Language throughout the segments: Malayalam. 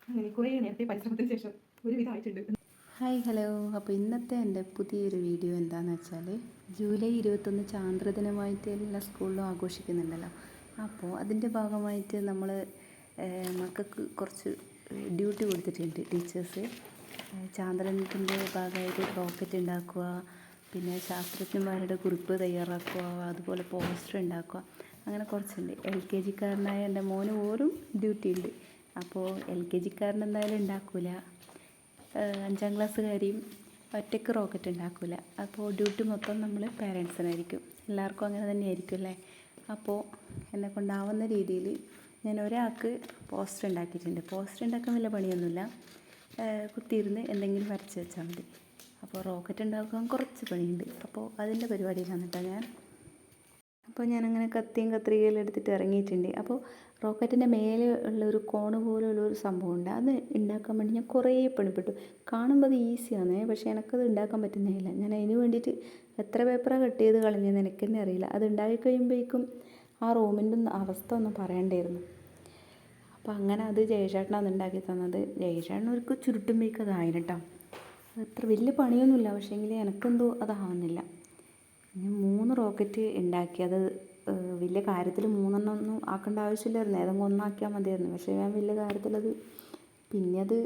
അങ്ങനെ കുറേ നേരത്തെ പരിശ്രമത്തിന് ശേഷം ഒരുവിധമായിട്ടുണ്ട്. Hi hello. അപ്പോൾ ഇന്നത്തെ എൻ്റെ പുതിയൊരു വീഡിയോ എന്താണെന്ന് വെച്ചാൽ ജൂലൈ 21 ചാന്ദ്രദിനമായിട്ട് എല്ലാ സ്കൂളിലും ആഘോഷിക്കുന്നുണ്ടല്ലോ. അപ്പോൾ അതിൻ്റെ ഭാഗമായിട്ട് നമ്മൾ മക്കൾക്ക് കുറച്ച് ഡ്യൂട്ടി കൊടുത്തിട്ടുണ്ട് ടീച്ചേഴ്സ്. ചാന്ദ്രദിനത്തിൻ്റെ ഭാഗമായിട്ട് റോക്കറ്റ് ഉണ്ടാക്കുക, പിന്നെ ശാസ്ത്രജ്ഞന്മാരുടെ കുറിപ്പ് തയ്യാറാക്കുക, അതുപോലെ പോസ്റ്റർ ഉണ്ടാക്കുക, അങ്ങനെ കുറച്ചുണ്ട്. LKG-കാരനായ എൻ്റെ മോന് പോലും ഡ്യൂട്ടി ഉണ്ട്. അപ്പോൾ LKG-കാരൻ എന്തായാലും ഉണ്ടാക്കില്ല, 5ാം ക്ലാസ്സുകാരിയും ഒറ്റയ്ക്ക് റോക്കറ്റ് ഉണ്ടാക്കില്ല. അപ്പോൾ ഡ്യൂട്ടി മൊത്തം നമ്മൾ പാരൻസിനായിരിക്കും. എല്ലാവർക്കും അങ്ങനെ തന്നെയായിരിക്കും അല്ലേ. അപ്പോൾ എന്നെ കൊണ്ടാവുന്ന രീതിയിൽ ഞാൻ ഒരാൾക്ക് പോസ്റ്റർ ഉണ്ടാക്കിയിട്ടുണ്ട്. പോസ്റ്റർ ഉണ്ടാക്കാൻ വലിയ പണിയൊന്നുമില്ല, കുത്തിയിരുന്ന് എന്തെങ്കിലും വരച്ച് വെച്ചാൽ മതി. അപ്പോൾ റോക്കറ്റ് ഉണ്ടാക്കാൻ കുറച്ച് പണിയുണ്ട്. അപ്പോൾ അതിൻ്റെ പരിപാടിയിലാണ് കേട്ടോ ഞാൻ. അപ്പോൾ ഞാനങ്ങനെ കത്തിയും കത്രികയെല്ലാം എടുത്തിട്ട് ഇറങ്ങിയിട്ടുണ്ട്. അപ്പോൾ റോക്കറ്റിൻ്റെ മേലെ ഉള്ള ഒരു കോണ് പോലുള്ള ഒരു സംഭവമുണ്ട്, അത് ഉണ്ടാക്കാൻ വേണ്ടി ഞാൻ കുറേ പണിപ്പെട്ടു. കാണുമ്പോൾ അത് ഈസിയാണ്, പക്ഷേ എനിക്കത് ഉണ്ടാക്കാൻ പറ്റുന്നില്ല. ഞാൻ അതിന് വേണ്ടിയിട്ട് എത്ര പേപ്പറാണ് കട്ട് ചെയ്ത് കളഞ്ഞതെന്ന് എനിക്ക് തന്നെ അറിയില്ല. അത് ഉണ്ടാക്കി കഴിയുമ്പോഴേക്കും ആ റൂമിൻ്റെ അവസ്ഥ ഒന്നും പറയണ്ടായിരുന്നു. അപ്പോൾ അങ്ങനെ അത് ജയേഷേട്ടനാണ് ഉണ്ടാക്കി തന്നത്. ജയേഷേട്ടൻ ഒരു ചുരുട്ടുമ്പോഴേക്കും അതായിരുന്നു കേട്ടോ. അത്ര വലിയ പണിയൊന്നുമില്ല, പക്ഷേങ്കിൽ എനിക്കെന്തോ അതാവുന്നില്ല. ഞാൻ 3 റോക്കറ്റ് ഉണ്ടാക്കി. അത് വലിയ കാര്യത്തിൽ 3 ഒന്നും ആക്കേണ്ട ആവശ്യമില്ലായിരുന്നു, ഏതെങ്കിലും ഒന്നാക്കിയാൽ മതിയായിരുന്നു. പക്ഷേ ഞാൻ വലിയ കാര്യത്തിലത് പിന്നെ അത്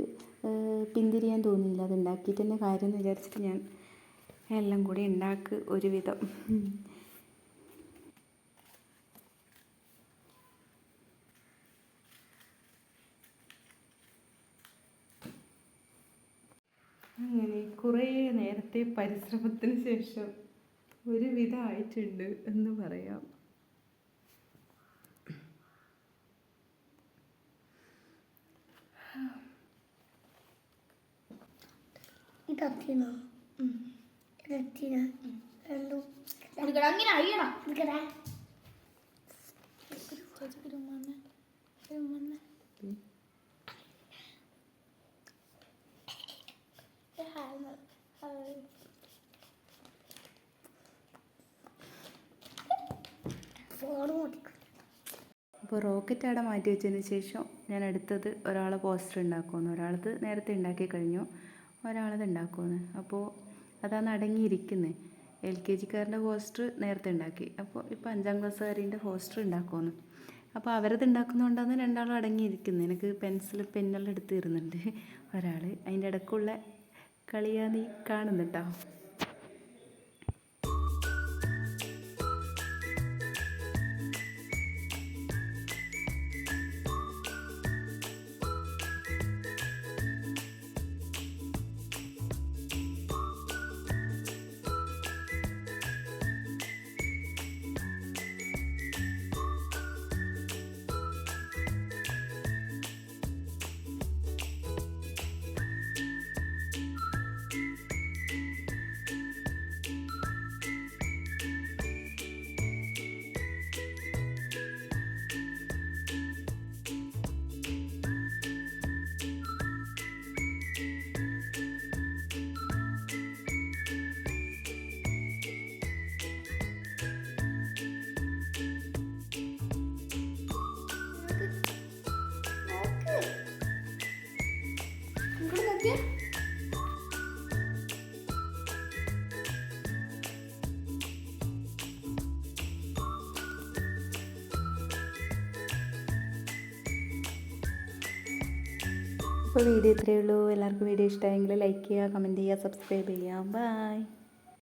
പിന്തിരിയാൻ തോന്നിയില്ല. അത് ഉണ്ടാക്കിയിട്ട് തന്നെ കാര്യം എന്ന് വിചാരിച്ചിട്ട് ഞാൻ എല്ലാം കൂടി ഉണ്ടാക്കി ഒരുവിധം. അങ്ങനെ കുറേ നേരത്തെ പരിശ്രമത്തിന് ശേഷം ഒരുവിധമായിട്ടുണ്ട് എന്ന് പറയാം. അപ്പോൾ റോക്കറ്റ് അവിടെ മാറ്റി വെച്ചതിന് ശേഷം ഞാൻ അടുത്തത് ഒരാളെ പോസ്റ്റർ ഉണ്ടാക്കുമെന്ന്. ഒരാളത് നേരത്തെ ഉണ്ടാക്കി കഴിഞ്ഞു, ഒരാളത് ഉണ്ടാക്കുമെന്ന്. അപ്പോൾ അതാണ് അടങ്ങിയിരിക്കുന്നത്. LKG-കാരൻ്റെ പോസ്റ്റർ നേരത്തെ ഉണ്ടാക്കി. അപ്പോൾ ഇപ്പോൾ 5ാം ക്ലാസ്സുകാരിൻ്റെ പോസ്റ്റർ ഉണ്ടാക്കുമെന്ന്. അപ്പോൾ അവരത് ഉണ്ടാക്കുന്നതുകൊണ്ടാണ് രണ്ടാളും അടങ്ങിയിരിക്കുന്നത്. എനിക്ക് പെൻസിൽ പെന്നെല്ലാം എടുത്ത് തരുന്നുണ്ട് ഒരാൾ. അതിൻ്റെ ഇടയ്ക്കുള്ള കളിയാണ് നീ കാണുന്നുട്ടോ. അപ്പോൾ വീഡിയോ ഇത്രയേ ഉള്ളൂ. എല്ലാവർക്കും വീഡിയോ ഇഷ്ടമായെങ്കിൽ ലൈക്ക് ചെയ്യുക, കമൻറ്റ് ചെയ്യുക, സബ്സ്ക്രൈബ് ചെയ്യുക. ബൈ.